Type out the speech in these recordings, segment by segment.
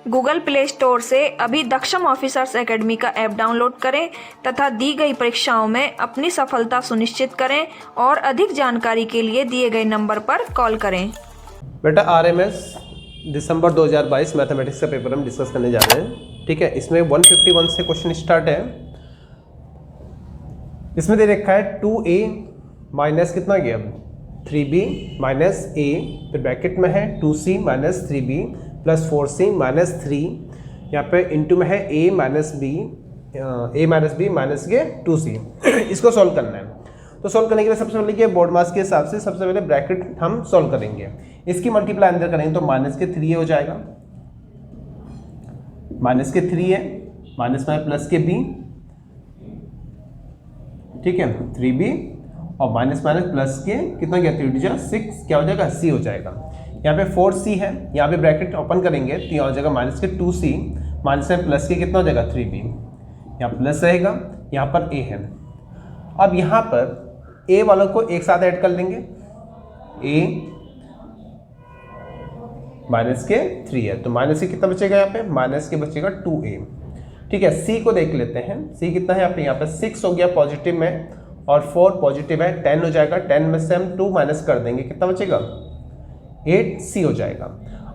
Google play store से अभी दक्षम officers academy का ऐप डाउनलोड करें तथा दी गई परीक्षाओं में अपनी सफलता सुनिश्चित करें और अधिक जानकारी के लिए दिए गए नंबर पर कॉल करें। बेटा RMS दिसंबर 2022 मैथमेटिक्स का पेपर हम डिस्कस करने जा रहे हैं। ठीक है, इसमें 151 से क्वेश्चन स्टार्ट है। इसमें दे रखा है 2a माइनस कितना गया 3b माइनस a, फिर ब्रैकेट में है 2c minus 3b plus 4c minus 3, यहाँ पे इंटू में है a माइनस b माइनस के 2c। इसको सॉल्व करना है। तो सॉल्व करने के लिए सबसे पहले क्या बोर्ड मास के हिसाब से सबसे पहले ब्रैकेट हम सॉल्व करेंगे। इसकी मल्टीप्लाई अंदर करेंगे तो माइनस के 3 हो जाएगा, माइनस के 3 है, माइनस में प्लस के b, ठीक है 3b और माइनस माइनस प्लस के कितना गया 3 6 क्या हो जाएगा c हो जाएगा। यहाँ पे 4c है, यहाँ पे ब्रैकेट ओपन करेंगे तो यहाँ हो जाएगा माइनस के 2c, माइनस में प्लस के कितना हो जाएगा 3b, यहाँ प्लस रहेगा, यहाँ पर a है। अब यहाँ पर a वालों को एक साथ ऐड कर लेंगे, a माइनस के 3 है तो माइनस के कितना बचेगा, यहाँ पे माइनस के बचेगा 2a। ठीक है, c को देख लेते हैं, c कितना है यहाँ पे 6 हो गया पॉजिटिव में और 4 पॉजिटिव है 10 हो जाएगा, 10 में से हम 2 माइनस कर देंगे कितना बचेगा 8c हो जाएगा।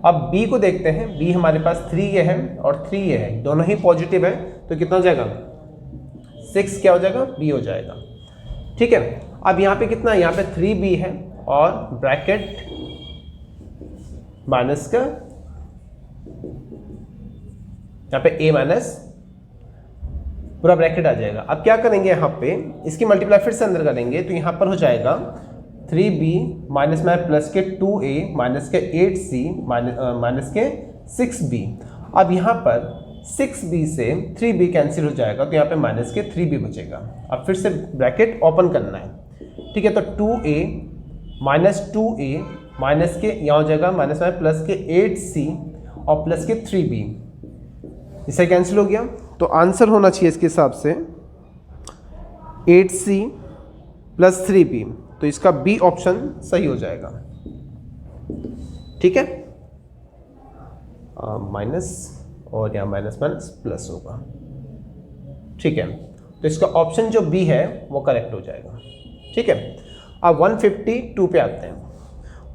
अब b को देखते हैं, b हमारे पास 3 ये है और 3 ये है, दोनों ही पॉजिटिव है तो कितना हो जाएगा 6 क्या हो जाएगा b हो जाएगा। ठीक है, अब यहाँ पे कितना है, यहाँ पे 3b है और ब्रैकेट माइनस का यहाँ पे a माइनस पूरा ब्रैकेट आ जाएगा। अब क्या करेंगे, यहाँ पे इसकी मल्टीप्लाई फिर से अंदर करेंगे तो यहाँ पर हो जाएगा 3b माइनस में प्लस के 2a माइनस के 8c माइनस के 6b। अब यहाँ पर 6b से 3b कैंसिल हो जाएगा तो यहाँ पे माइनस के 3b बचेगा। अब फिर से ब्रैकेट ओपन करना है। ठीक है, तो 2a माइनस 2a माइनस के यहाँ हो जाएगा माइनस में प्लस के 8c और प्लस के 3b, इसे कैंसिल हो गया तो आंसर होना चाहिए इसके हिसाब से 8c प्लस 3b, तो इसका बी ऑप्शन सही हो जाएगा। ठीक है, माइनस और यहाँ माइनस माइनस प्लस होगा। ठीक है, तो इसका ऑप्शन जो बी है वो करेक्ट हो जाएगा। ठीक है, अब 152 पे आते हैं।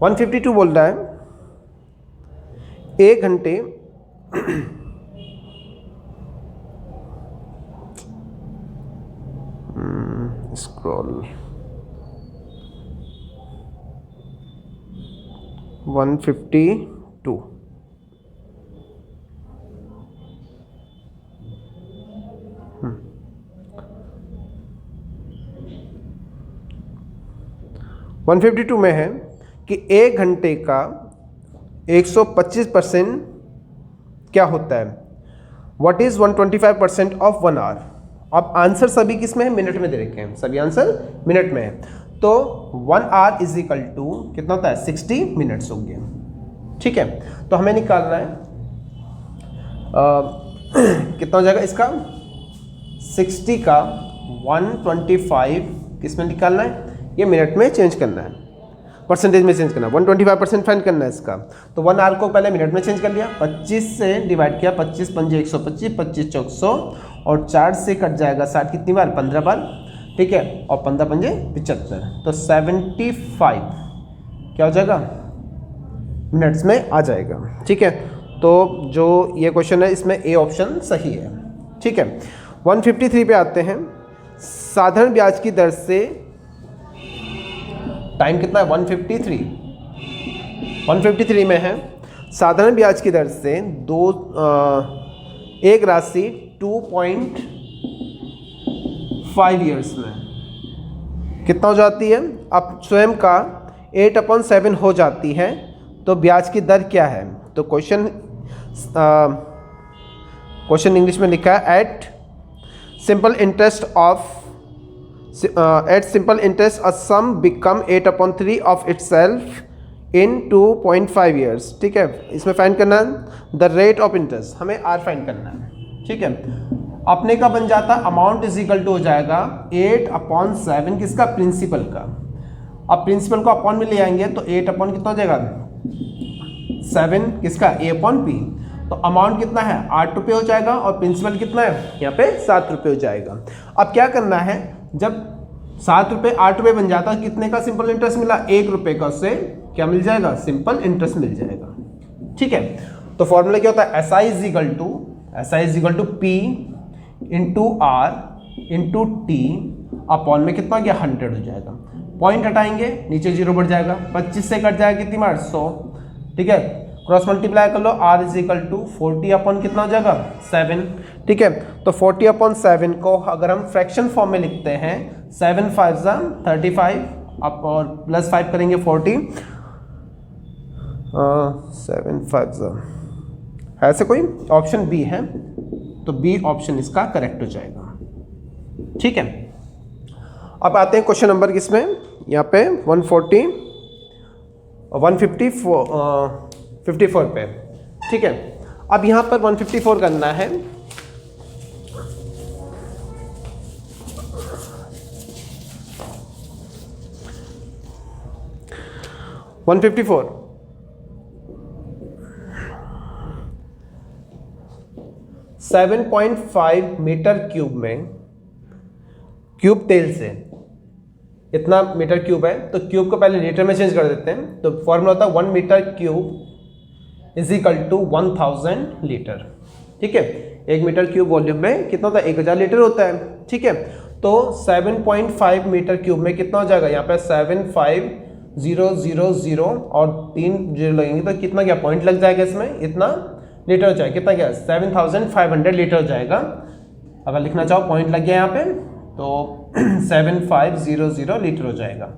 152 बोल रहा है 1 घंटे स्क्रॉल 152 152 में है कि 1 घंटे का 125% क्या होता है, व्हाट इज 125% ऑफ 1 आवर। अब आंसर सभी किस में है, मिनट में दे रखे हैं, सभी आंसर मिनट में है। तो 1 आवर इज इक्वल टू कितना होता है 60 मिनट्स हो गया। ठीक है, तो हमें निकालना है कितना हो जाएगा इसका 60 का 125 किस में निकालना है, ये मिनट में चेंज करना है, परसेंटेज में चेंज करना है। 125% फाइंड करना है इसका, तो 1 आवर को पहले मिनट में चेंज कर लिया, 25 से डिवाइड किया, 25 पंजे 125, 25 चौक 100 और 4 से कट जाएगा 60 कितनी बार 15 बार। ठीक है, और 15 पंजे 75, तो 75 क्या हो जाएगा मिनट्स में आ जाएगा। ठीक है, तो जो ये क्वेश्चन है इसमें ए ऑप्शन सही है। ठीक है, 153 पे आते हैं। साधारण ब्याज की दर से टाइम कितना है 153 में है, साधारण ब्याज की दर से एक राशि 2.5 ईयर्स में कितना हो जाती है, अब स्वयं का 8/7 हो जाती है, तो ब्याज की दर क्या है। तो क्वेश्चन इंग्लिश में लिखा है at simple interest a sum become 8/3 of itself in 2.5 years. ठीक है, इसमें फाइंड करना है द रेट ऑफ इंटरेस्ट, हमें आर फाइंड करना है। ठीक है, अपने का बन जाता अमाउंट इज इक्वल टू हो जाएगा 8/7 किसका प्रिंसिपल का। अब प्रिंसिपल को अपॉन में ले आएंगे तो 8 अपॉन कितना हो जाएगा 7 किसका A/P। तो अमाउंट कितना है 8 रुपये हो जाएगा और प्रिंसिपल कितना है यहाँ पे 7 रुपये हो जाएगा। अब क्या करना है, जब 7 रुपये 8 रुपये बन जाता है, कितने का सिंपल इंटरेस्ट मिला 1 रुपये का, उससे क्या मिल जाएगा सिंपल इंटरेस्ट मिल जाएगा। ठीक है, तो फॉर्मूला क्या होता है SI is equal to P into R into T upon में कितना गया 100 हो जाएगा। पॉइंट हटाएंगे नीचे 0 बढ़ जाएगा, 25 से कट जाएगा कितनी बार 100। ठीक है, क्रॉस मल्टीप्लाई कर लो, R is equal to 40 upon कितना हो जाएगा 7। ठीक है, तो 40 अपॉन 7 को अगर हम फ्रैक्शन फॉर्म में लिखते हैं 7 5 35 अब और प्लस 5 करेंगे 40 7 5 ऐसे कोई ऑप्शन बी है, तो बी ऑप्शन इसका करेक्ट हो जाएगा। ठीक है, अब आते हैं क्वेश्चन नंबर किसमें, यहाँ पे 154 पे। ठीक है, अब यहाँ पर 154 करना है। सेवन 7.5 मीटर क्यूब में क्यूब तेल से इतना मीटर क्यूब है, तो क्यूब को पहले लीटर में चेंज कर देते हैं। तो फॉर्मूला होता है 1 metre cube is equal to 1000 litre. ठीक है, 1 मीटर क्यूब वॉल्यूम में कितना होता है 1000 लीटर होता है। ठीक है, तो 7.5 मीटर क्यूब में कितना हो जाएगा, यहाँ पे 75000 और 3 जीरो लगेंगे तो कितना क्या पॉइंट लग जाएगा, इसमें इतना लीटर हो जाएगा, कितना क्या 7500 लीटर हो जाएगा। अगर लिखना चाहो पॉइंट लग गया यहाँ पे तो 7500 लीटर हो जाएगा।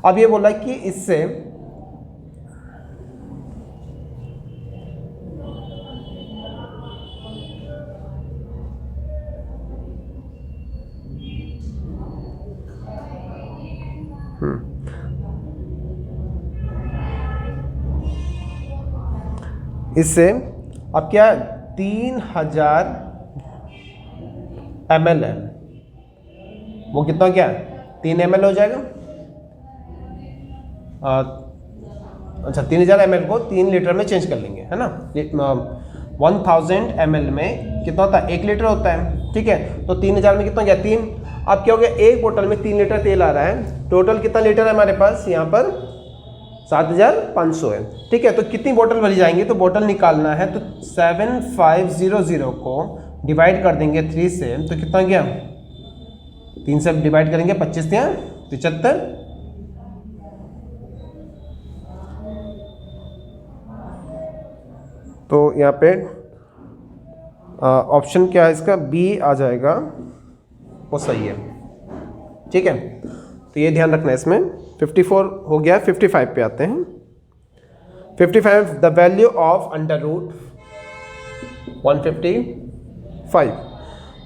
अब ये बोला कि इससे अब क्या 3000 ml है, वो कितना क्या 3 ml हो जाएगा। अच्छा 3000 ml को 3 लीटर में चेंज कर लेंगे, है ना। 1000 ml में कितना होता है 1 लीटर होता है। ठीक है, तो 3000 में कितना गया 3। अब क्या हो गया, एक बोतल में 3 लीटर तेल आ रहा है, टोटल कितना लीटर है हमारे पास यहाँ पर 7500 है। ठीक है, तो कितनी बोतल भरी जाएंगी, तो बोतल निकालना है, तो 7500 को डिवाइड कर देंगे 3 से, तो कितना गया 3 से डिवाइड करेंगे 25 या 75। तो यहाँ पे ऑप्शन क्या है इसका, बी आ जाएगा, वो सही है। ठीक है, तो ये ध्यान रखना है इसमें। 54 हो गया, 55 पे आते हैं। 55 the value of under root 155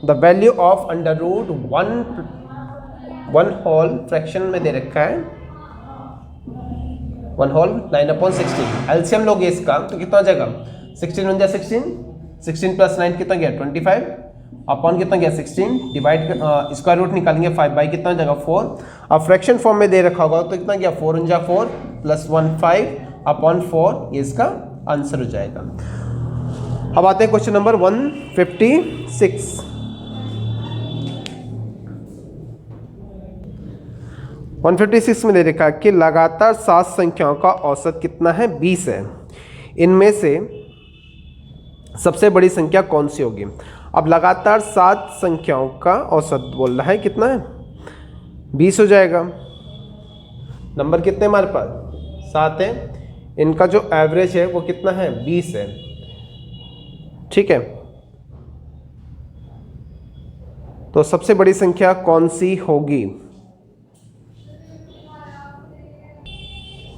the value of under root 1 whole fraction में दे रखा है 1 होल 9/16। एलसीएम लोगे इसका तो कितना हो जाएगा 16 बन जाए 16 प्लस 9 कितना गया 25 अपॉन कितना गया 16 डिवाइड स्क्वायर रूट निकालेंगे 5 बाई कितना हो जाएगा 4। अब फ्रैक्शन फॉर्म में दे रखा होगा तो कितना गया 4 × 4 प्लस 1 5 अपॉन 4, ये इसका आंसर हो जाएगा। अब आते हैं क्वेश्चन नंबर 156। में दे रखा है कि लगातार 7 संख्याओं का औसत कितना है 20 है, इनमें से सबसे बड़ी संख्या कौन सी होगी। अब लगातार 7 संख्याओं का औसत बोल रहा है कितना है 20 हो जाएगा। नंबर कितने हमारे पास 7 है, इनका जो एवरेज है वो कितना है 20 है। ठीक है, तो सबसे बड़ी संख्या कौन सी होगी।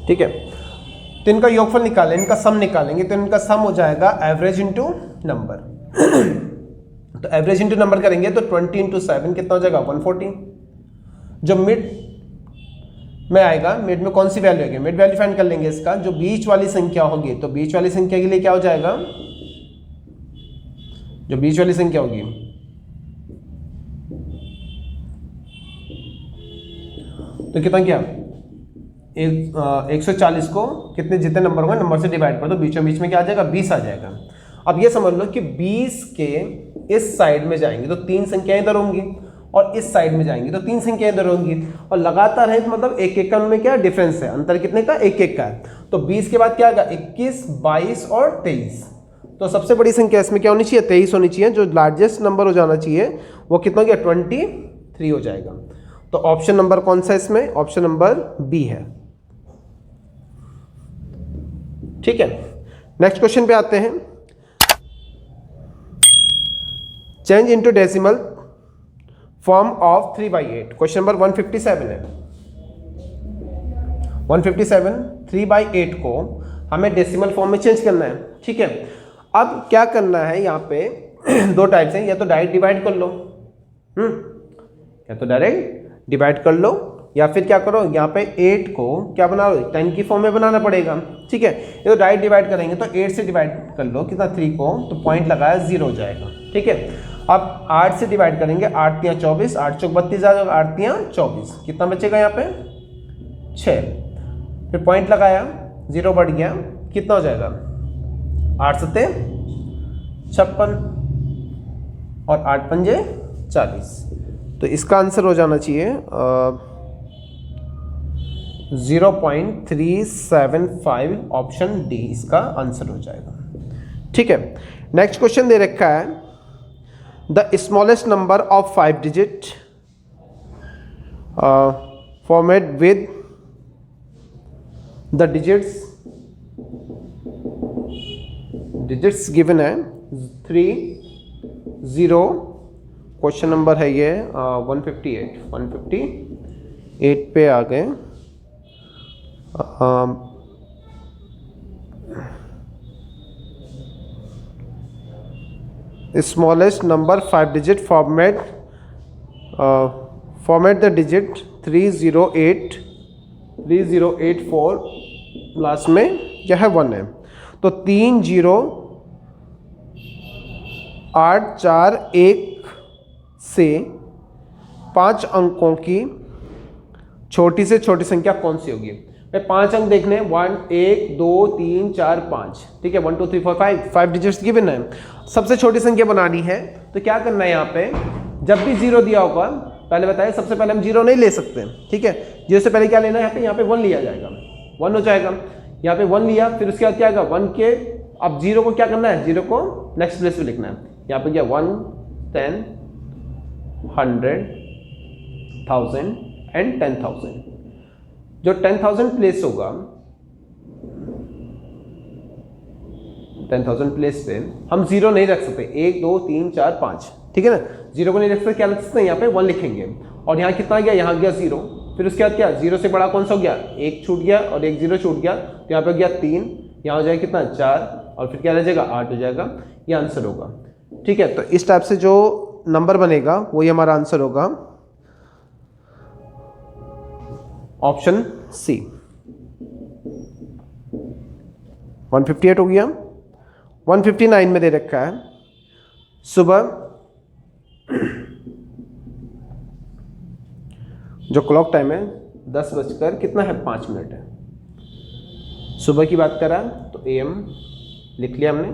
ठीक है, तो इनका योगफल निकालें, इनका सम निकालेंगे, तो इनका सम हो जाएगा एवरेज इंटू नंबर। तो एवरेज इंटू नंबर करेंगे तो 20 × 7 कितना हो जाएगा 140। जो मिड में आएगा, मिड में कौन सी वैल्यू होगी, मिड वैल्यू फाइंड कर लेंगे इसका। जो बीच वाली संख्या होगी तो बीच वाली संख्या के लिए क्या हो जाएगा, जो बीच वाली संख्या होगी तो कितना क्या 140 को कितने जितने नंबर होंगे नंबर से डिवाइड कर दो, बीचों बीच में क्या आ जाएगा 20 आ जाएगा। अब ये समझ लो कि 20 के इस साइड में जाएंगे तो 3 संख्याएं इधर होंगी और इस साइड में जाएंगी तो 3 संख्याएं इधर होंगी और लगातार है, मतलब एक एक का उनमें क्या डिफरेंस है, अंतर कितने का, एक एक का है। तो 20 के बाद क्या आएगा, 21, 22 और 23। तो सबसे बड़ी संख्या इसमें क्या होनी चाहिए, 23 होनी चाहिए। जो लार्जेस्ट नंबर हो जाना चाहिए वो कितना हो गया, 23 हो जाएगा। तो ऑप्शन नंबर कौन सा इसमें, ऑप्शन नंबर बी है। ठीक है, नेक्स्ट क्वेश्चन पे आते हैं। Change into decimal form of 3/8। Question number 157 है। 157 3/8 को हमें डेसिमल फॉर्म में चेंज करना है। ठीक है, अब क्या करना है, यहाँ पे दो टाइप्स हैं, या तो डायरेक्ट डिवाइड कर लो, या तो डायरेक्ट डिवाइड कर लो, या फिर क्या करो, यहाँ पे 8 को क्या बना लो, 10 की फॉर्म में बनाना पड़ेगा। ठीक है, ये तो डायरेक्ट डिवाइड करेंगे तो 8 से डिवाइड कर लो, कितना 3 को, तो पॉइंट लगाया 0 हो जाएगा। ठीक है, अब 8 से डिवाइड करेंगे, 8 तियाँ 24, 8 चौक 32 आ जाएगा, 8 तियाँ 24, कितना बचेगा यहाँ पे 6। फिर पॉइंट लगाया, 0 बढ़ गया, कितना हो जाएगा 8 सत्ते 56 और 8 पंजे 40। तो इसका आंसर हो जाना चाहिए 0.375, ऑप्शन डी इसका आंसर हो जाएगा। ठीक है, नेक्स्ट क्वेश्चन दे रखा है, the smallest number of 5 digit format with the digits given है 3, 0। क्वेश्चन नंबर है ये 158 पे आ गए। Smallest number 5 digit format the digit 308 3084, last में क्या है 1 है। तो 3 0 8 4 1 से 5 अंकों की छोटी से छोटी संख्या कौन सी होगी। भाई 5 अंक देखने, 1 2 3 4 5। ठीक है, 1 2 3 4 5 डिजिट्स गिवन है। सबसे छोटी संख्या बनानी है तो क्या करना है, यहाँ पे जब भी 0 दिया होगा, पहले बताया सबसे पहले हम 0 नहीं ले सकते। ठीक है, 0 से पहले क्या लेना है, यहाँ पे 1 लिया जाएगा, 1 हो जाएगा। यहाँ पे 1 लिया, फिर उसके बाद क्या आएगा 1 के, अब 0 को क्या करना है, 0 को नेक्स्ट प्लेस पे लिखना है। यहाँ पे क्या 1 10 100 1000 एंड 10,000। जो 10,000 प्लेस होगा, 10,000 प्लेस पे हम 0 नहीं रख सकते, 1 2 3 4 5। ठीक है ना, 0 को नहीं रख सकते, क्या लिख सकते हैं, यहाँ पे 1 लिखेंगे। और यहाँ कितना गया, यहाँ गया 0। फिर उसके बाद क्या, 0 से बड़ा कौन सा हो गया, 1 छूट गया और 1 0 छूट गया, तो यहाँ पे गया 3, यहाँ हो जाएगा कितना 4, और फिर क्या रह जाएगा 8 हो जाएगा। ये आंसर होगा। ठीक है, तो इस टाइप से जो नंबर बनेगा वही हमारा आंसर होगा, ऑप्शन सी। 158 हो गया। 159 में दे रखा है, सुबह जो क्लॉक टाइम है 10 बजकर कितना है 5 मिनट है। सुबह की बात करा तो AM लिख लिया हमने।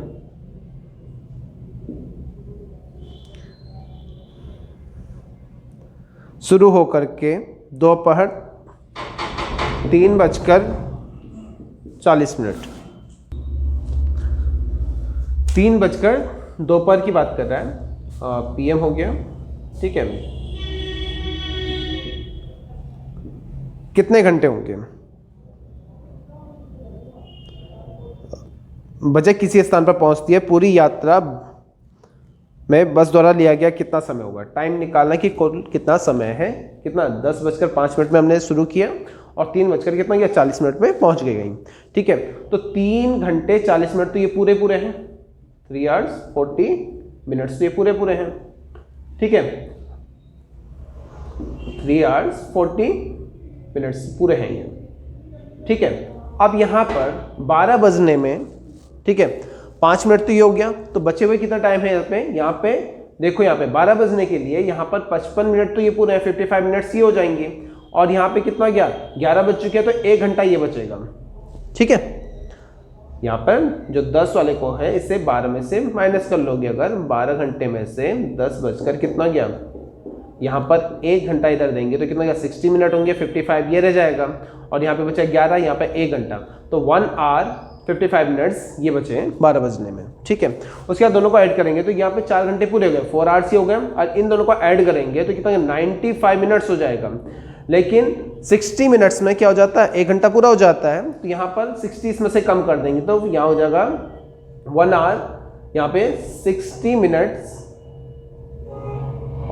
शुरू होकर के दोपहर 3:40। 3 बजकर दोपहर की बात कर रहा है, PM हो गया। ठीक है, कितने घंटे होंगे, बजे किसी स्थान पर पहुंचती है, पूरी यात्रा में बस द्वारा लिया गया कितना समय होगा। टाइम निकालना कि कुल कितना समय है, कितना 10:05 में हमने शुरू किया और 3 बजकर कितना गया 40 मिनट में पहुंच गई। ठीक है, तो 3 घंटे 40 मिनट तो ये पूरे हैं, 3 hours 40 minutes तो ये पूरे हैं। ठीक है, 3 hours 40 minutes पूरे हैं ये। ठीक है, अब यहाँ पर 12 बजने में, ठीक है 5 मिनट तो ये हो गया, तो बचे हुए कितना टाइम है यहाँ पे देखो, यहाँ पे 12 बजने के लिए यहाँ पर 55 मिनट तो ये पूरे हैं, 55 मिनट्स ये हो जाएंगे। और यहाँ पे कितना गया 11 बज चुके हैं, तो 1 घंटा ये बचेगा। ठीक है, यहाँ पर जो 10 वाले को है इसे 12 में से माइनस कर लोगे। अगर 12 घंटे में से 10 बजकर कितना गया, यहाँ पर 1 घंटा इधर देंगे तो कितना गया, 60 मिनट होंगे, 55 ये रह जाएगा। और यहाँ पे बचा 11, यहाँ पे 1 घंटा, तो 1 आवर 55 मिनट्स ये बचे 12 बजने में। ठीक है, उसके बाद दोनों को ऐड करेंगे तो यहाँ पे 4 घंटे पूरे हो गए, 4 आवर्स ही हो गए। और इन दोनों को ऐड करेंगे तो कितना 95 मिनट्स हो जाएगा। लेकिन 60 मिनट्स में क्या हो जाता है, 1 घंटा पूरा हो जाता है। तो यहाँ पर 60 इसमें से कम कर देंगे तो यहाँ हो जाएगा 1 आवर, यहाँ पे 60 मिनट्स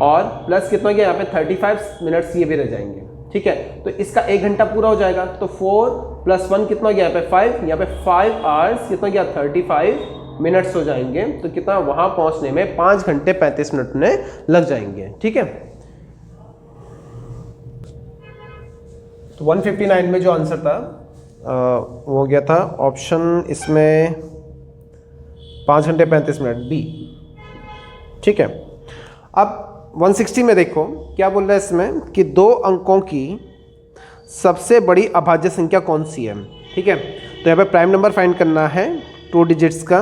और प्लस कितना गया, यहाँ पे 35 मिनट्स ये भी रह जाएंगे। ठीक है, तो इसका 1 घंटा पूरा हो जाएगा। तो 4 + 1 कितना गया, यहाँ पे 5, यहाँ पे 5 आवर्स कितना गया, 35 मिनट्स हो जाएंगे। तो कितना वहां पहुंचने में 5 घंटे 35 मिनट में लग जाएंगे। ठीक है, तो 159 में जो आंसर था वो गया था ऑप्शन इसमें 5 घंटे 35 मिनट बी। ठीक है, अब 160 में देखो क्या बोल रहा है इसमें कि 2 अंकों की सबसे बड़ी अभाज्य संख्या कौन सी है। ठीक है, तो यहाँ पे प्राइम नंबर फाइंड करना है 2 डिजिट्स का,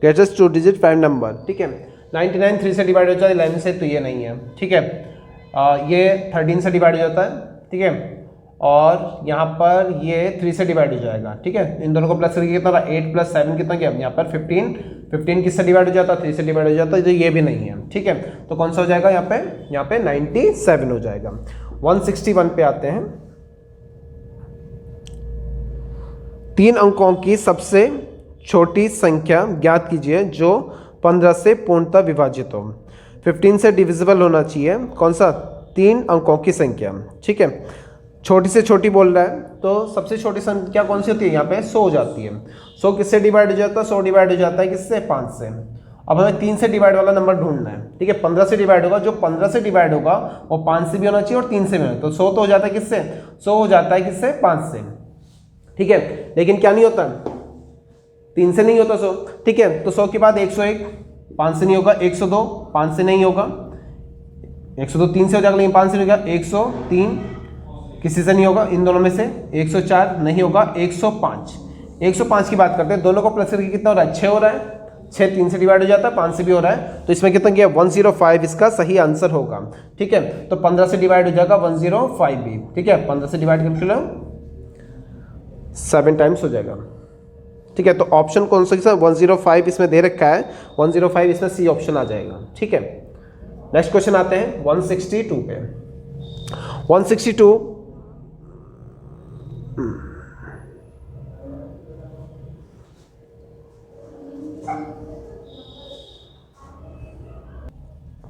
ग्रेटेस्ट 2 डिजिट प्राइम नंबर। ठीक है, 99 3 से डिवाइड हो जाता है, 11 से, तो ये नहीं है। ठीक है, ये 13 से डिवाइड हो जाता है। ठीक है, और यहाँ पर ये 3 से डिवाइड हो जाएगा। ठीक है, इन दोनों को प्लस करके कितना, 8 + 7 कितना गया, यहाँ पर 15 किससे डिवाइड हो जाता है, 3 से डिवाइड हो जाता है, तो ये भी नहीं है। ठीक है, तो कौन सा हो जाएगा, यहाँ पे 97 हो जाएगा। 161 पे आते हैं। 3 अंकों की सबसे छोटी संख्या ज्ञात कीजिए जो 15 से पूर्णतः विभाजित हो। 15 से डिविजिबल होना चाहिए कौन सा, 3 अंकों की संख्या। ठीक है, छोटी से छोटी बोल रहा है तो सबसे छोटी संख्या कौन सी होती है, यहाँ पे 100 हो जाती है। 100 किससे डिवाइड हो जाता है, 100 डिवाइड हो जाता है किससे, 5 से। अब हमें 3 से डिवाइड वाला नंबर ढूंढना है। ठीक है, 15 से डिवाइड होगा, जो 15 से डिवाइड होगा वो 5 से भी होना चाहिए और 3 से भी होना। तो 100 तो हो जाता है किससे, 100 हो जाता है किससे, 5 से। ठीक है, लेकिन क्या नहीं होता, 3 से नहीं होता 100। ठीक है, तो 100 के बाद 101, 5 से नहीं होगा, 102 5 से नहीं होगा, 102 3 से हो जाएगा, लेकिन 5 से नहीं होगा, 103 किसी से नहीं होगा, इन दोनों में से 104 नहीं होगा, 105 की बात करते हैं। दोनों को प्लस करके कितना हो रहा है, 6 हो रहा है। 6 3 से डिवाइड हो जाता है, 5 से भी हो रहा है, तो इसमें कितना गया, 105 इसका सही आंसर होगा। ठीक है, तो 15 से डिवाइड हो जाएगा 105 भी। ठीक है, 15 से डिवाइड करके लो 7 टाइम्स हो जाएगा। ठीक है, तो ऑप्शन कौन सा, 105 इसमें दे रखा है, 105 इसमें सी ऑप्शन आ जाएगा। ठीक है, नेक्स्ट क्वेश्चन आते हैं 162 पे। 162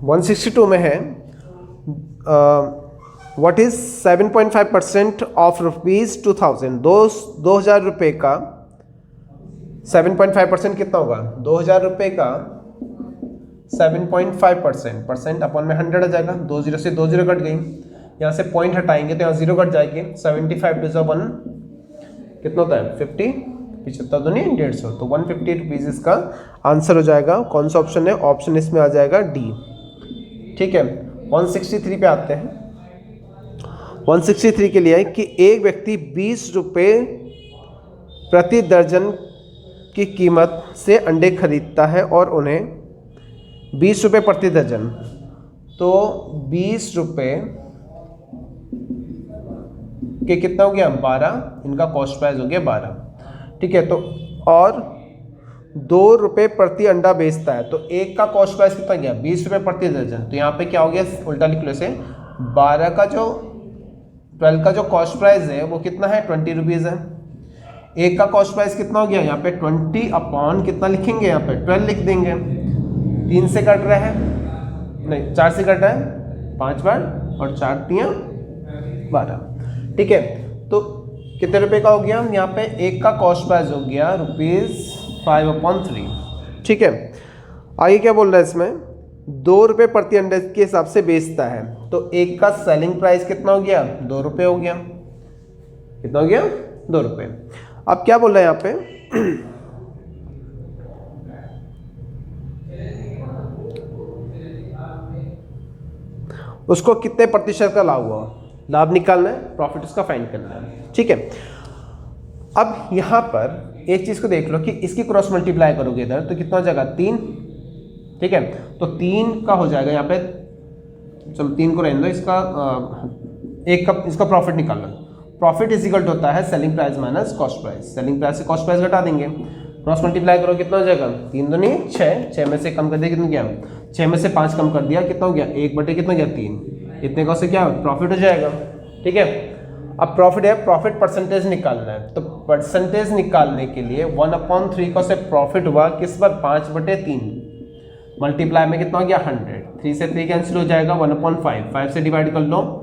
162 में है व्हाट इज 7.5% ऑफ रुपीज 2000। 2000 रुपये का 7.5% कितना होगा, 2000 रुपये का 7.5% परसेंट अपॉन में 100 आ जाएगा। 2 0 से 2 0 कट गई, यहाँ से पॉइंट हटाएंगे तो यहाँ 0 कट जाएगी। 75 2 1 कितना होता है, 50, 75 दूनी 150, तो 150 रुपीज़ इसका आंसर हो जाएगा। कौन सा ऑप्शन है, ऑप्शन इसमें आ जाएगा डी। ठीक है, 163 पे आते हैं। 163 के लिए कि एक व्यक्ति 20 रुपये प्रति दर्जन की कीमत से अंडे खरीदता है और उन्हें 20 रुपये प्रति दर्जन, तो 20 रुपये के कितना हो गया, 12, इनका कॉस्ट प्राइस हो गया 12। ठीक है, तो और 2 रुपये प्रति अंडा बेचता है, तो एक का कॉस्ट प्राइस कितना गया, 20 रुपये प्रति दर्जन। तो यहाँ पे क्या हो गया, उल्टा लिख लो इसे, 12 का जो 12 का जो कॉस्ट प्राइस है वो कितना है, 20 रुपीज़ है। एक का कॉस्ट प्राइस कितना हो गया, यहाँ पे 20 अपॉन कितना लिखेंगे, यहाँ पे 12 लिख देंगे। 3 से कट रहा है, नहीं 4 से कट रहा है 5 बार, और 4 3 12। ठीक है, तो कितने रुपए का हो गया, यहाँ पे एक का कॉस्ट प्राइस हो गया ₹5/3। ठीक है, आगे क्या बोल रहा है इसमें, 2 रुपये प्रति अंडे के हिसाब से बेचता है, तो एक का सेलिंग प्राइस कितना हो गया, 2 रुपये हो गया। कितना हो गया, 2 रुपये। अब क्या बोल रहा है यहाँ पे, उसको कितने प्रतिशत का लाभ हुआ, लाभ निकालना है, प्रॉफिट उसका फाइंड करना है। ठीक है, अब यहाँ पर एक चीज़ को देख लो कि इसकी क्रॉस मल्टीप्लाई करोगे इधर तो कितना हो जाएगा 3, ठीक है। तो 3 का हो जाएगा यहाँ पे, चलो 3 को रहने दो, इसका एक का इसका प्रॉफिट निकाल लो। प्रॉफिट इज इक्वल टू होता है selling price minus cost price. Selling price से कॉस्ट प्राइस घटा देंगे, क्रॉस मल्टीप्लाई करो कितना हो जाएगा 3 दूनी 6, 6 में से कम कर दिया कितना गया 6 में से 5 कम कर दिया कितना हो गया 1 बटे कितना गया 3, इतने का से क्या प्रॉफिट हो जाएगा, ठीक है। अब प्रॉफिट है, प्रॉफिट परसेंटेज निकालना है, तो परसेंटेज निकालने के लिए 1/3 का से प्रॉफिट हुआ किस पर 5/3, मल्टीप्लाई में कितना हो गया 100, 3 से 3 कैंसिल हो जाएगा 1/5, 5 से डिवाइड कर लो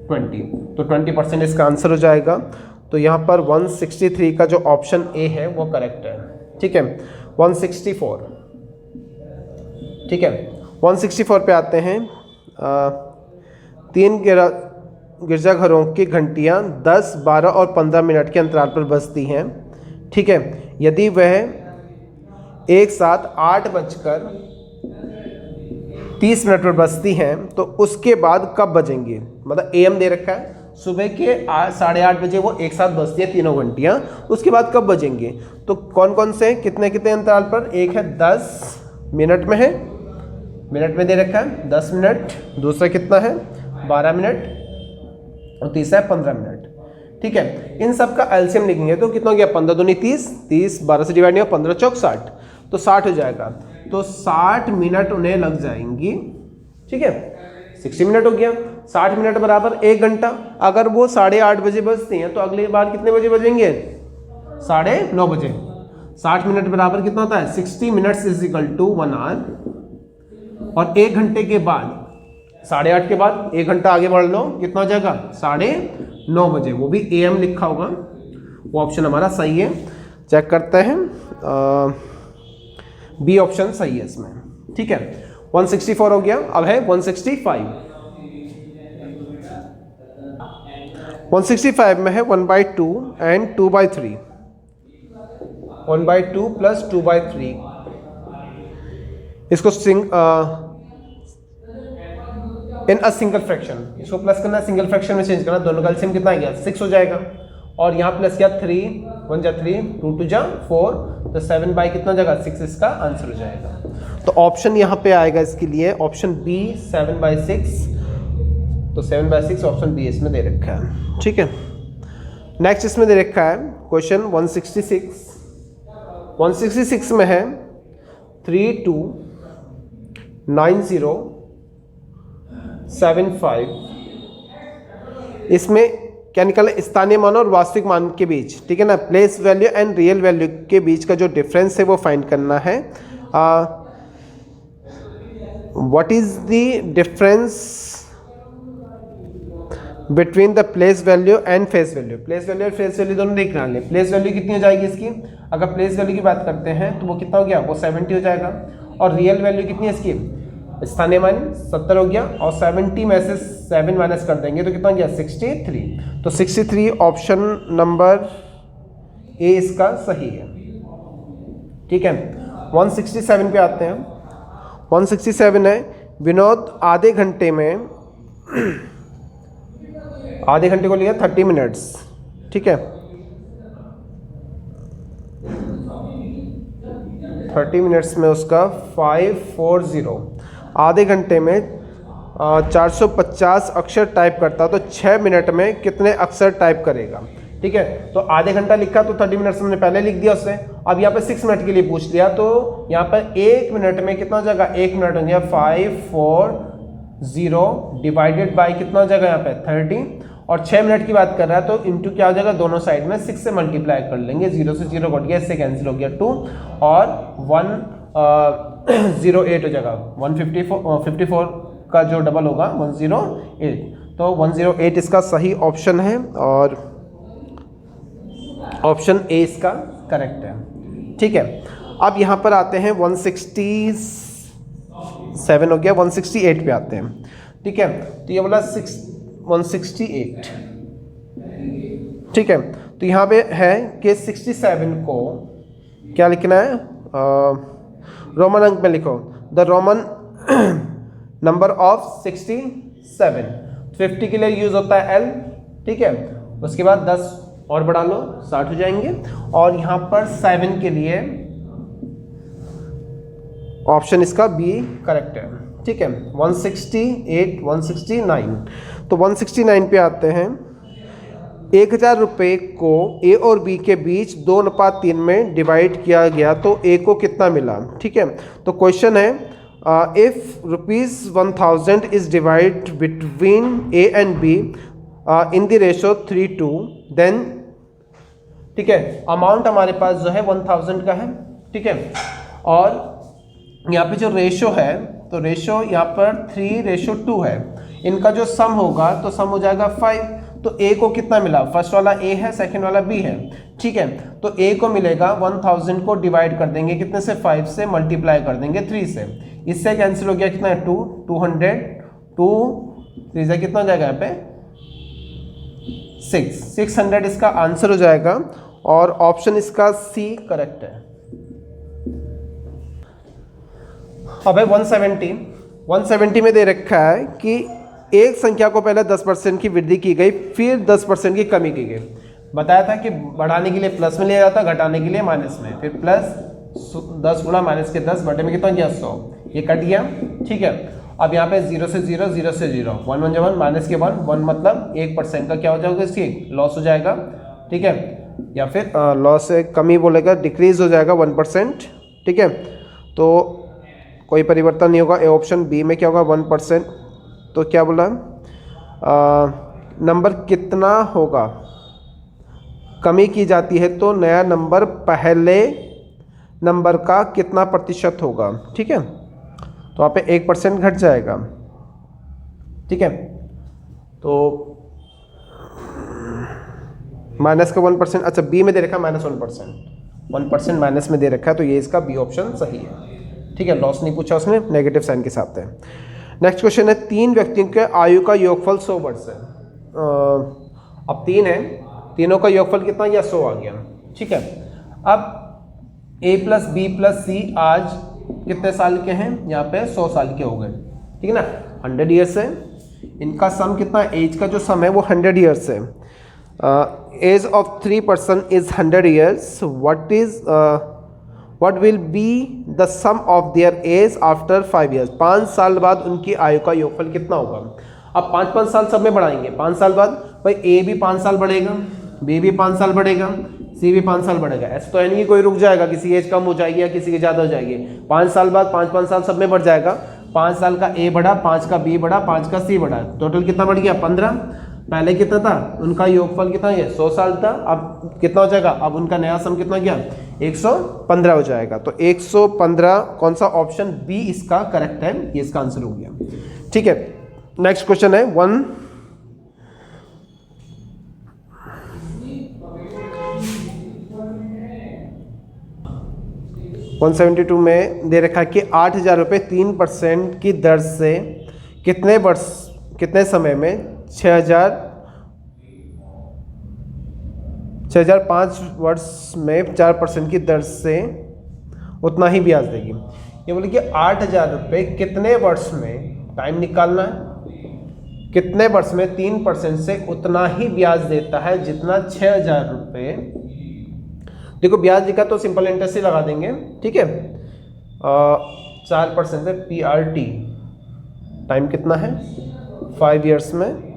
20, तो 20% इसका आंसर हो जाएगा। तो यहाँ पर 163 का जो ऑप्शन ए है वो करेक्ट है, ठीक है। 164, ठीक है। 164 पे आते हैं। 3 गिरजाघरों की घंटियाँ 10, 12 और 15 मिनट के अंतराल पर बजती हैं, ठीक है। यदि वह एक साथ 8:30 पर बजती हैं तो उसके बाद कब बजेंगी, मतलब AM दे रखा है, सुबह के 8:30 बजे वो एक साथ बजती है तीनों घंटियाँ, उसके बाद कब बजेंगे, तो कौन कौन से कितने कितने अंतराल पर, एक है 10 मिनट में है, मिनट में दे रखा है 10 मिनट, दूसरा कितना है 12 मिनट और तीसरा है 15 मिनट, ठीक है। इन सब का एलसीएम लिखेंगे तो कितना हो गया 15 दूनी 30, 30 12 से डिवाइड नहीं, 15 चौक 60, तो 60 हो जाएगा। तो 60 मिनट उन्हें लग जाएंगी, ठीक है। 60 मिनट हो गया, 60 मिनट बराबर 1 घंटा। अगर वो 8:30 बजे बजती हैं तो अगली बार कितने बजे बजेंगे 9:30 बजे। 60 मिनट बराबर कितना होता है 60 minutes is equal to 1 hour. और 1 घंटे के बाद 8:30 के बाद 1 घंटा आगे बढ़ लो, कितना हो जाएगा 9:30 बजे, वो भी AM लिखा होगा, वो ऑप्शन हमारा सही है। चेक करते हैं, बी ऑप्शन सही है इसमें, ठीक है। 164 हो गया, अब है 165। 165 में है 1/2 एंड 2/3, 1/2 प्लस 2/3, इसको इन अ सिंगल फ्रैक्शन, इसको प्लस करना है सिंगल फ्रैक्शन में चेंज करना, दोनों का एलसीएम कितना आ गया 6 हो जाएगा, और यहाँ प्लस किया 3 1 जा 3 2 2 जा 4, तो 7 बाई कितना हो जाएगा 6, इसका आंसर हो जाएगा। तो ऑप्शन यहाँ पे आएगा इसके लिए ऑप्शन बी 7/6, तो 7/6 ऑप्शन बी इसमें दे रखा है, ठीक है। नेक्स्ट इसमें दे रखा है क्वेश्चन 166। 166 में है 329075, इसमें क्या निकला स्थानीय मान और वास्तविक मान के बीच, ठीक है ना, place value and real value के बीच का जो डिफरेंस है वो फाइंड करना है। What is the difference between the place value and face value, place value और फेस वैल्यू दोनों देख लें। प्लेस वैल्यू कितनी हो जाएगी इसकी, अगर प्लेस वैल्यू की बात करते हैं तो वो कितना हो गया, वो 70 हो जाएगा, और रियल वैल्यू कितनी है इसकी, स्थानीय मान 70 हो गया, और 70 में से 7 माइनस कर देंगे तो कितना हो गया 63, तो 63 ऑप्शन नंबर ए इसका सही है, ठीक है। 167 पे आते हैं। 167 है विनोद आधे घंटे में आधे घंटे को लिया 30 मिनट्स, ठीक है, 30 मिनट्स में उसका 540, आधे घंटे में 450 अक्षर टाइप करता, तो 6 मिनट में कितने अक्षर टाइप करेगा, ठीक है। तो आधे घंटा लिखा तो 30 मिनट्स हमने पहले लिख दिया उससे, अब यहाँ पे 6 मिनट के लिए पूछ लिया, तो यहाँ पर 1 मिनट में कितना हो जाएगा, 1 मिनट हो गया 540 डिवाइडेड बाई कितना हो जाएगा यहाँ पे 30, और 6 मिनट की बात कर रहा है तो इंटू क्या हो जाएगा, दोनों साइड में 6 से मल्टीप्लाई कर लेंगे, 0 से 0 कट गया, इससे कैंसिल हो गया 2, और 108 हो जाएगा, 154 का जो डबल होगा 108, तो 108 इसका सही ऑप्शन है, और ऑप्शन ए इसका करेक्ट है, ठीक है। अब यहाँ पर आते हैं 167 हो गया, 168 पे आते हैं, ठीक है। तो ये बोला 168, ठीक है। तो यहाँ पे है कि 67 को क्या लिखना है, रोमन अंक में लिखो, द रोमन नंबर ऑफ 67, 50 के लिए यूज होता है L, ठीक है। उसके बाद 10 और बढ़ा लो 60 हो जाएंगे। और यहाँ पर 7 के लिए ऑप्शन इसका बी करेक्ट है। ठीक है, 168, 169। तो 169 पे आते हैं। 1000 रुपये को ए और बी के बीच 2:3 में डिवाइड किया गया तो ए को कितना मिला। ठीक है, तो क्वेश्चन है if ₹1000 is divide between A and B in the ratio 3:2 then, ठीक है, अमाउंट हमारे पास जो है 1000 का है। ठीक है, और यहाँ पे जो रेशो है तो रेशो यहाँ पर 3:2 है। इनका जो सम होगा तो सम हो जाएगा 5। तो ए को कितना मिला, फर्स्ट वाला ए है, सेकंड वाला बी है। ठीक है, तो ए को मिलेगा 1000 को डिवाइड कर देंगे कितने से, 5 से, मल्टीप्लाई कर देंगे 3 से। इससे कैंसिल हो गया कितना है 2, 200, 2 3 से कितना हो जाएगा यहाँ पे 600 इसका आंसर हो जाएगा। और ऑप्शन इसका सी करेक्ट है। अब है 170 में दे रखा है कि एक संख्या को पहले 10% की वृद्धि की गई, फिर 10% की कमी की गई। बताया था कि बढ़ाने के लिए प्लस में लिया जाता, घटाने के लिए माइनस में। फिर प्लस 10 गुणा माइनस के 10 बटे में कितना गया 100, ये कट गया। ठीक है, अब यहाँ पे 0 से 0, 0 से 0, 1 1 1 माइनस के 1 1 मतलब 1% का क्या हो जाएगा, इसकी लॉस हो जाएगा। ठीक है, या फिर लॉस से कमी बोलेगा, डिक्रीज हो जाएगा 1%। ठीक है, तो कोई परिवर्तन नहीं होगा। ए ऑप्शन बी में क्या होगा 1%। तो क्या बोला, नंबर कितना होगा, कमी की जाती है तो नया नंबर पहले नंबर का कितना प्रतिशत होगा। ठीक है, तो वहाँ पे 1% घट जाएगा। ठीक है, तो माइनस का 1%, अच्छा बी में दे रखा है -1%, 1% माइनस में दे रखा है, तो ये इसका बी ऑप्शन सही है। ठीक है, लॉस नहीं पूछा उसने, नेगेटिव साइन के साथ है। नेक्स्ट क्वेश्चन है 3 व्यक्तियों के आयु का योगफल 100 वर्ष है। अब 3 है, तीनों का योगफल कितना या 100 आ गया। ठीक है, अब ए प्लस बी प्लस सी आज कितने साल के हैं, यहाँ पे 100 साल के हो गए। ठीक है ना, 100 ईयर्स है। इनका सम कितना, एज का जो सम है वो 100 ईयर्स है। Age of 3 person is 100 years. What will be the sum of their age after 5 years? 5 साल बाद उनकी आयु का योगफल कितना होगा। अब 5-5 साल सब में बढ़ाएंगे। 5 साल बाद भाई ए भी 5 साल बढ़ेगा, बी भी 5 साल बढ़ेगा, सी भी 5 साल बढ़ेगा। ऐसा तो है नहीं कि कोई रुक जाएगा, किसी एज कम हो जाएगी या किसी की ज़्यादा हो जाएगी। 5 साल बाद 5-5 साल सब में बढ़ जाएगा। 5 साल का ए बढ़ा, 5 का बी बढ़ा, 5 का सी बढ़ा, टोटल कितना बढ़ गया 15। पहले कितना था, उनका योगफल कितना है 100 साल था, अब कितना हो जाएगा, अब उनका नया सम कितना गया 115 हो जाएगा। तो 115 कौन सा, ऑप्शन बी इसका करेक्ट है, ये इसका आंसर हो गया। ठीक है, नेक्स्ट क्वेश्चन है 172 में दे रखा है कि 8000 रुपये 3% की दर से कितने समय में 6005 वर्ष में 4% की दर से उतना ही ब्याज देगी। ये बोले कि 8000 रुपये कितने वर्ष में, टाइम निकालना है, कितने वर्ष में 3% से उतना ही ब्याज देता है जितना 6000 रुपये। देखो ब्याज लिखा तो सिंपल इंटरेस्ट ही लगा देंगे। ठीक है, 4% से PRT, टाइम कितना है 5 ईयर्स में,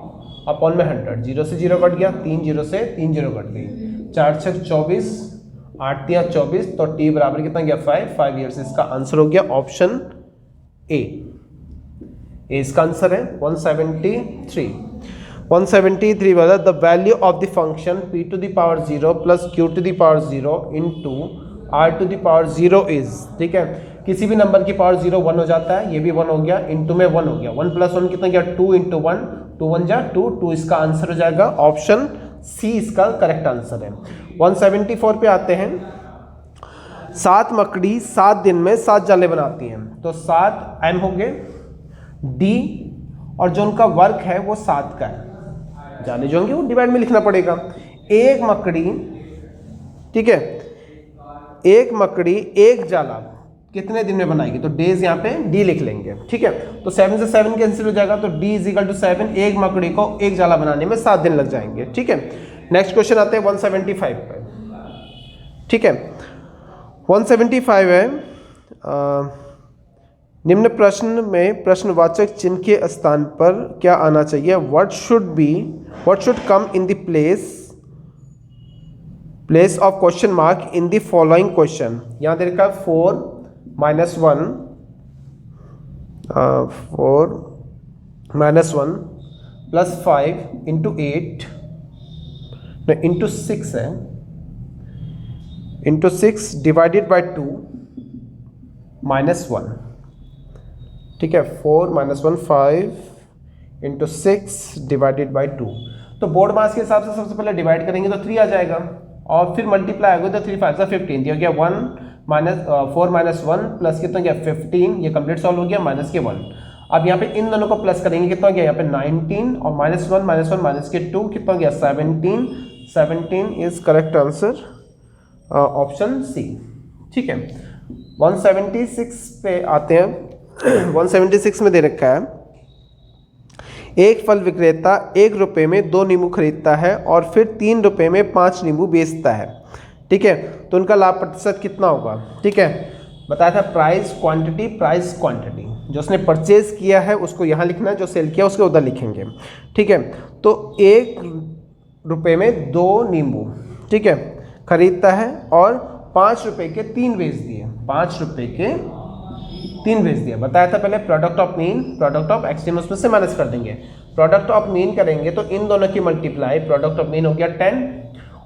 अपॉन में 100, 0 से 0 कट गया, 3 0 से 3 0 कट गई, 4 6 24, 8 3 24, तो टी बराबर कितना गया 5 ईयर्स। इसका आंसर हो गया ऑप्शन ए इसका आंसर है। 173 वाला, the value of the function p to the power 0 plus q to the power 0 into r to the power 0 is. ठीक है, किसी भी नंबर की पावर 0 1 हो जाता है, ये भी 1 हो गया, इंटू में 1 हो गया, 1 + 1 कितना गया 2 × 1, 2 1 जा 2, 2 इसका आंसर हो जाएगा, ऑप्शन सी इसका करेक्ट आंसर है। 174 पे आते हैं। 7 मकड़ी 7 दिन में 7 जाले बनाती हैं, तो 7 m हो गए, d और जो उनका वर्क है वो 7 का है, जाले जो होंगे वो डिवाइड में लिखना पड़ेगा। एक मकड़ी, ठीक है, एक मकड़ी एक जाला कितने दिन में बनाएगी, तो डेज यहाँ पे d लिख लेंगे। ठीक है, तो 7 से 7 कैंसिल हो जाएगा, तो d = 7, एक मकड़ी को एक जाला बनाने में 7 दिन लग जाएंगे। ठीक है, नेक्स्ट क्वेश्चन आते हैं 175 पर। ठीक है, 175 है निम्न प्रश्न में प्रश्नवाचक चिन्ह के स्थान पर क्या आना चाहिए? What should come in the place of question mark in the following question. यहाँ दे रखा है 4 - 1 प्लस 5 इंटू 8 इंटू 6 है, इंटू 6 डिवाइडेड बाई 2 -1। ठीक है, 4 - 1 5 इंटू 6 डिवाइडेड बाई 2। तो बोर्ड मास के हिसाब से सबसे पहले डिवाइड करेंगे तो 3 आ जाएगा और फिर मल्टीप्लाई होगा तो 3 5 15 हो गया। 4 - 1 प्लस कितना गया 15, ये कंप्लीट सॉल्व हो गया, माइनस के 1। अब यहाँ पे इन दोनों को प्लस करेंगे, कितना गया यहाँ पे 19 और -1 माइनस के 2 कितना गया 17। 17 is correct answer, option C. ठीक है, 176 पे आते हैं। 176 में दे रखा है एक फल विक्रेता 1 रुपये में 2 नींबू खरीदता है और फिर 3 रुपये में 5 नींबू बेचता है। ठीक है, तो उनका लाभ प्रतिशत कितना होगा? ठीक है, बताया था प्राइस क्वांटिटी। जो उसने परचेज किया है उसको यहाँ लिखना है, जो सेल किया उसको उधर लिखेंगे। ठीक है, तो 1 रुपये में 2 नींबू, ठीक है, खरीदता है और 5 रुपये के 3 बेच दिए। 5 रुपये के 3 बेच दिया। बताया था पहले product of mean, product of extreme उसमें से माइनस कर देंगे। प्रोडक्ट ऑफ मीन करेंगे तो इन दोनों की मल्टीप्लाई, प्रोडक्ट ऑफ मीन हो गया 10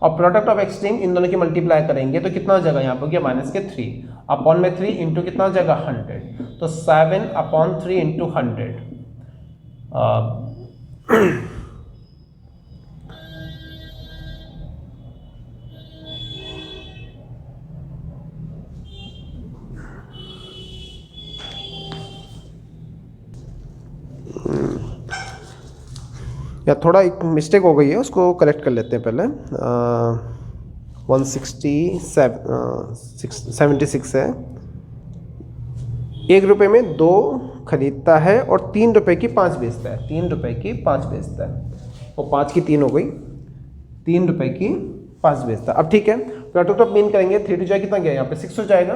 और प्रोडक्ट ऑफ एक्सट्रीम इन दोनों की मल्टीप्लाई करेंगे तो कितना हो जाएगा यहाँ पर हो गया माइनस के 3 अपॉन में 3 इंटू कितना हो जाएगा 100। तो 7/3 इंटू 100 या थोड़ा एक मिस्टेक हो गई है, उसको करेक्ट कर लेते हैं पहले। 176 है। 1 रुपये में 2 खरीदता है और 3 रुपये की 5 बेचता है। 3 रुपये की 5 बेचता है, वो 5 की 3 हो गई, 3 रुपये की 5 बेचता है। अब ठीक है, प्रोडक्ट ऑफ मीन करेंगे, 3 टू जाए कितना गया यहाँ पे 6 हो जाएगा।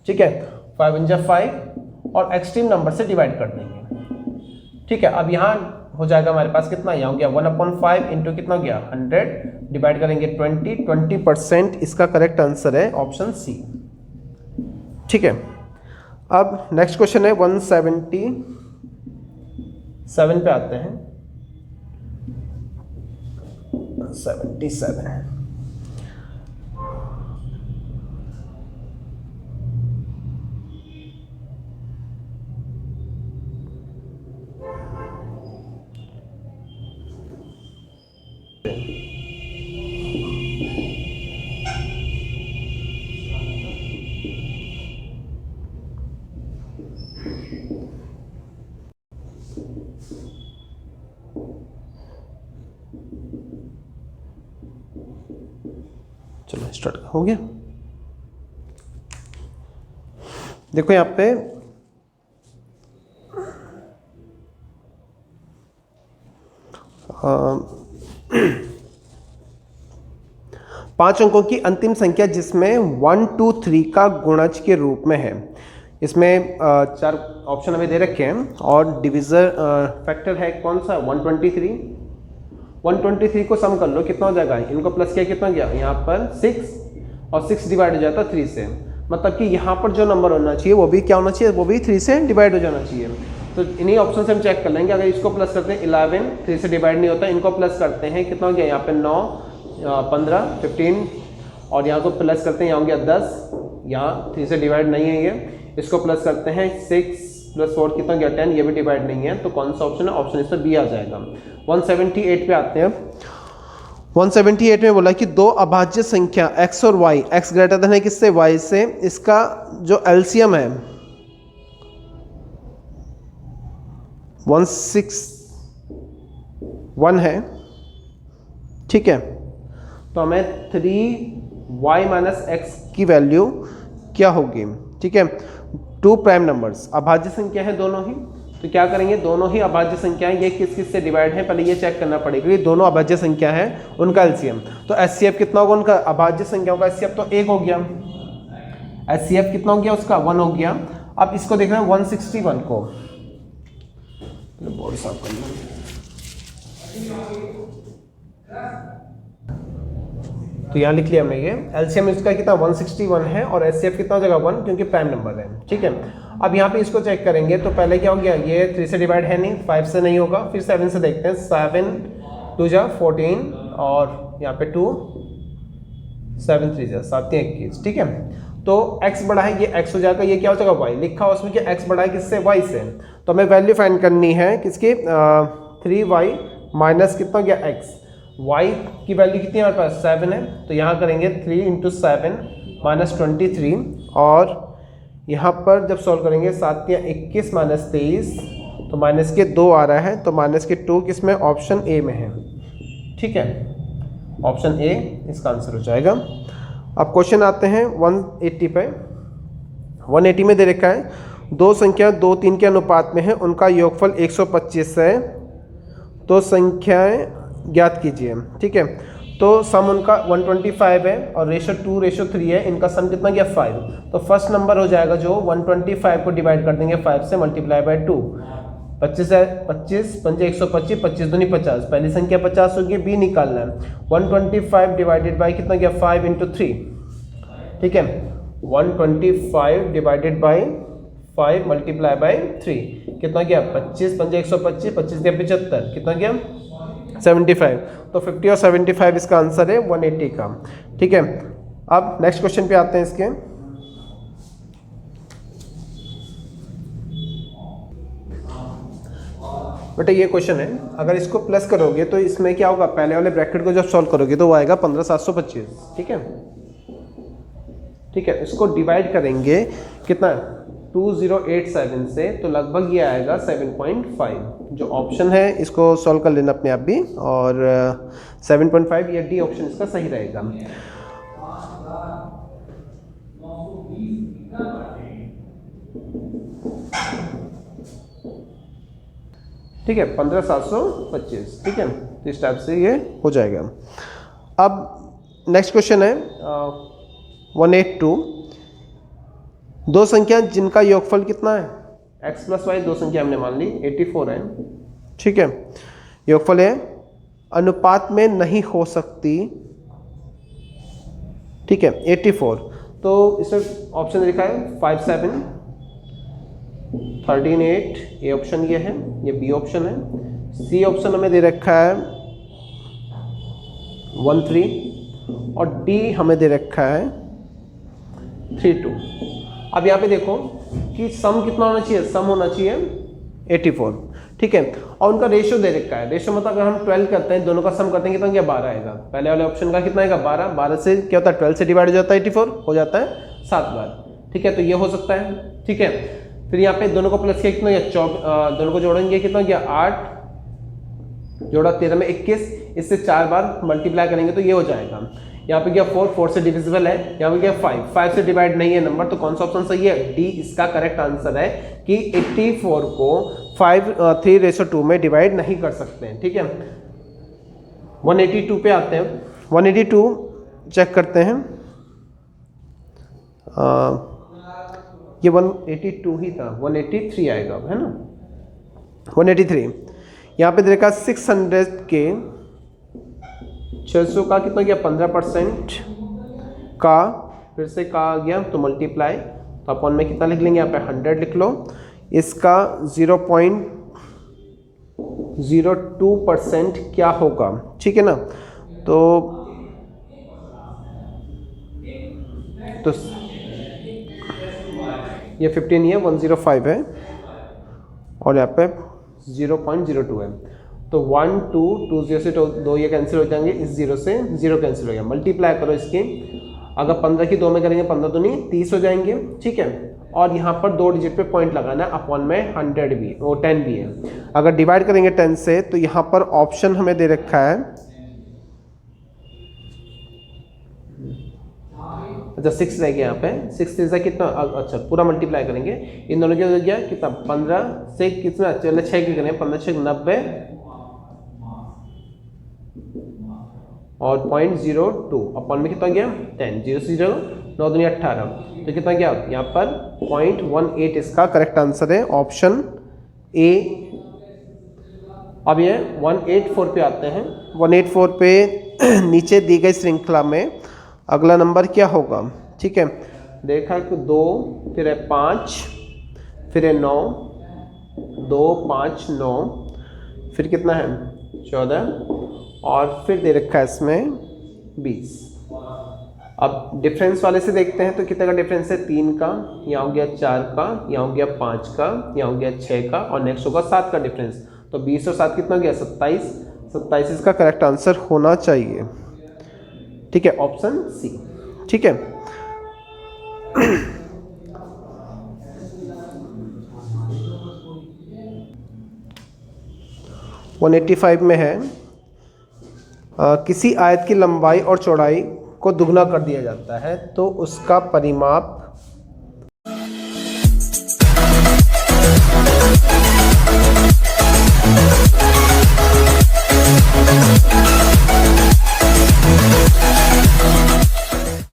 ठीक है, 5 × 5 और एक्सट्रीम नंबर से डिवाइड कर देंगे। ठीक है, अब यहाँ हो जाएगा हमारे पास कितना, यहाँ हो गया 1/5 इंटू कितना हो गया 100 डिवाइड करेंगे 20% इसका करेक्ट आंसर है ऑप्शन सी। ठीक है, अब नेक्स्ट क्वेश्चन है 177 पे आते हैं। 77 चलो स्टार्ट हो गया। देखो यहाँ पे पांच अंकों की अंतिम संख्या जिसमें 1 2 3 का गुणज के रूप में है। इसमें 4 ऑप्शन हमें दे रखे हैं और डिविजर फैक्टर है कौन सा 123। 123 को सम कर लो कितना हो जाएगा, इनको प्लस किया कितना गया यहाँ पर 6 और 6 डिवाइड हो जाता है 3 से, मतलब कि यहाँ पर जो नंबर होना चाहिए वो भी क्या होना चाहिए, वो भी 3 से डिवाइड हो जाना चाहिए। तो इन्हीं ऑप्शन से हम चेक कर लेंगे। अगर इसको प्लस करते हैं 11 3 से डिवाइड नहीं होता, इनको प्लस करते हैं कितना हो गया यहाँ पे 9 15 15 और यहाँ को प्लस करते हैं यहाँ हो गया 10, यहाँ 3 से डिवाइड नहीं है ये, इसको प्लस करते हैं 6 + 4 कितना गया 10, ये भी डिवाइड नहीं है। तो कौन सा ऑप्शन है, ऑप्शन इसमें बी आ जाएगा। 178 पे आते हैं। 178 में बोला कि 2 अभाज्य संख्या x और y, x ग्रेटर देन है किससे y से, इसका जो एलसीएम है 161 है। ठीक है, तो हमें 3y - x की वैल्यू क्या होगी। ठीक है, 2 प्राइम नंबर्स, अभाज्य संख्या है दोनों ही, तो क्या करेंगे, दोनों ही अभाज्य संख्या है, ये किस किस से डिवाइड है पहले ये चेक करना पड़ेगा। ये दोनों अभाज्य संख्या है, उनका एलसीएम। तो एचसीएफ कितना होगा उनका, अभाज्य संख्याओं का एचसीएफ तो 1 हो गया, एचसीएफ कितना हो गया उसका 1 हो गया। अब इसको देखना है 161 को, बोर्ड साफ कर लो। तो यहाँ लिख लिया हमने ये एलसीएम इसका कितना 161 है और एचसीएफ कितना हो जाएगा 1, क्योंकि प्राइम नंबर है, ठीक है। अब यहाँ पे इसको चेक करेंगे तो पहले क्या हो गया, ये 3 से डिवाइड है नहीं, 5 से नहीं होगा, फिर 7 से देखते हैं, 7 2 जा 14 और यहाँ पे 2 7 3 जा 7 21, ठीक है। तो x बड़ा है, ये x हो जाएगा, ये क्या हो जाएगा y, लिखा हो उसमें कि x बड़ा है किससे, y से। तो हमें वैल्यू फाइंड करनी है किसकी, 3y माइनस कितना हो गया x, y की वैल्यू कितनी है हमारे पास 7 है, तो यहाँ करेंगे 3 × 7 माइनस 23, और यहाँ पर जब सॉल्व करेंगे 7 या 21 माइनस 23, तो माइनस के 2 आ रहा है, तो माइनस के 2 किस में, ऑप्शन ए में है, ठीक है, ऑप्शन ए इसका आंसर हो जाएगा। अब क्वेश्चन आते हैं 180 पे। 180 में दे रखा है दो संख्या 2 3 के अनुपात में है, उनका योगफल 125 है, तो संख्याएं ज्ञात कीजिए, ठीक है। तो सम उनका 125 है और रेशो 2:3 है, इनका सम कितना गया 5। तो फर्स्ट नंबर हो जाएगा जो 125 को डिवाइड कर देंगे 5 से, मल्टीप्लाई बाय 2, 25 है, 25 पंजे 125, 25 दूनी 50, पहली संख्या 50 होगी, बी निकालना है। 125 डिवाइडेड बाय कितना गया 5 × 3, ठीक है। 125 डिवाइडेड बाय 5 मल्टीप्लाई बाय 3 कितना गया 25 पंजे 125, 25 गया 75, कितना गया 75। तो 50 और 75 इसका आंसर है 180 का, ठीक है। अब नेक्स्ट क्वेश्चन पे आते हैं इसके। बेटा ये क्वेश्चन है, अगर इसको प्लस करोगे तो इसमें क्या होगा, पहले वाले ब्रैकेट को जब सॉल्व करोगे तो वो आएगा 15725, ठीक है, ठीक है। इसको डिवाइड करेंगे कितना 2087 से, तो लगभग ये आएगा 7.5। जो ऑप्शन है इसको सॉल्व कर लेना अपने आप भी, और 7.5 या डी ऑप्शन इसका सही रहेगा। ठीक है 15725, ठीक है, तो इस टाइप से ये हो जाएगा। अब नेक्स्ट क्वेश्चन है 182। दो संख्या जिनका योगफल कितना है, x + y, दो संख्या हमने मान ली 84 है, ठीक है, योगफल है, अनुपात में नहीं हो सकती, ठीक है 84। तो इसमें ऑप्शन लिखा है 5 7 13 8, ए ऑप्शन ये है, ये बी ऑप्शन है। सी ऑप्शन हमें दे रखा है 1 3, और डी हमें दे रखा है 3 2। अब यहाँ पे देखो कि सम कितना होना चाहिए, सम होना चाहिए 84, ठीक है, और उनका रेशियो दे रखा है। रेशियो मतलब अगर हम 12 करते हैं, दोनों का सम करते हैं कितना क्या 12 आएगा। पहले वाले ऑप्शन का कितना आएगा 12, 12 से क्या होता है 12 से डिवाइड हो जाता है 84, हो जाता है 7 बार, ठीक है, तो ये हो सकता है, ठीक है। फिर यहाँ पे दोनों को प्लस किया कितना गया, दोनों को जोड़ेंगे कितना गया 8 जोड़ा 13 में 21, इससे 4 बार मल्टीप्लाई करेंगे तो ये हो जाएगा। यहाँ पे क्या 4 से डिविजिबल है, यहाँ पे क्या 5 से डिवाइड नहीं है नंबर, तो कौन सा ऑप्शन सही है, डी इसका करेक्ट आंसर है कि 84 को 3:2 में डिवाइड नहीं कर सकते हैं, ठीक है। 182 पे आते हैं, 182 चेक करते हैं, ये 182 ही था, 183 आएगा अब, है ना 183। यहाँ पे देखा 600 के 600 का कितना गया 15% का, फिर से का आ गया तो मल्टीप्लाई, तो अपन में कितना लिख लेंगे यहाँ पे 100 लिख लो, इसका 0.02% क्या होगा, ठीक है ना। तो ये 15 है 105 है, और यहाँ पे 0.02 है, तो 1 2 2 0 से 2 ये कैंसिल हो जाएंगे, इस 0 से 0 कैंसिल हो गया। मल्टीप्लाई करो इसके, अगर 15 की 2 में करेंगे 15 दूनी 30 हो जाएंगे, ठीक है। और यहाँ पर 2 डिजिट पे पॉइंट लगाना है, अपॉन में 100 भी वो 10 भी है। अगर डिवाइड करेंगे 10 से, तो यहाँ पर ऑप्शन हमें दे रखा है, अच्छा 6 रह गया यहाँ पे, 6 से कितना, अच्छा पूरा मल्टीप्लाई करेंगे, इन दोनों के हो गया कितना 15 से कितना, चलो 6 की करें, 15 6 90 और 0.02 अपन में कितना गया 10, 0 से 0 9 दूनी 18, तो कितना गया यहाँ पर 0.18 इसका करेक्ट आंसर है, ऑप्शन ए। अब ये 184 पे आते हैं। 184 पे नीचे दी गई श्रृंखला में अगला नंबर क्या होगा, ठीक है, देखा कि 2 फिर है 5 फिर है 9, 2 5 9 फिर कितना है 14 और फिर दे रखा है इसमें 20। अब डिफरेंस वाले से देखते हैं तो कितने का डिफरेंस है, 3 का, यहाँ हो गया 4 का, यहाँ हो गया 5 का, यहाँ हो गया 6 का और नेक्स्ट होगा 7 का डिफरेंस, तो 20 और 7 कितना गया 27, 27 इसका करेक्ट आंसर होना चाहिए, ठीक है, ऑप्शन सी, ठीक है। वन 185 में है किसी आयत की लंबाई और चौड़ाई को दुगना कर दिया जाता है तो उसका परिमाप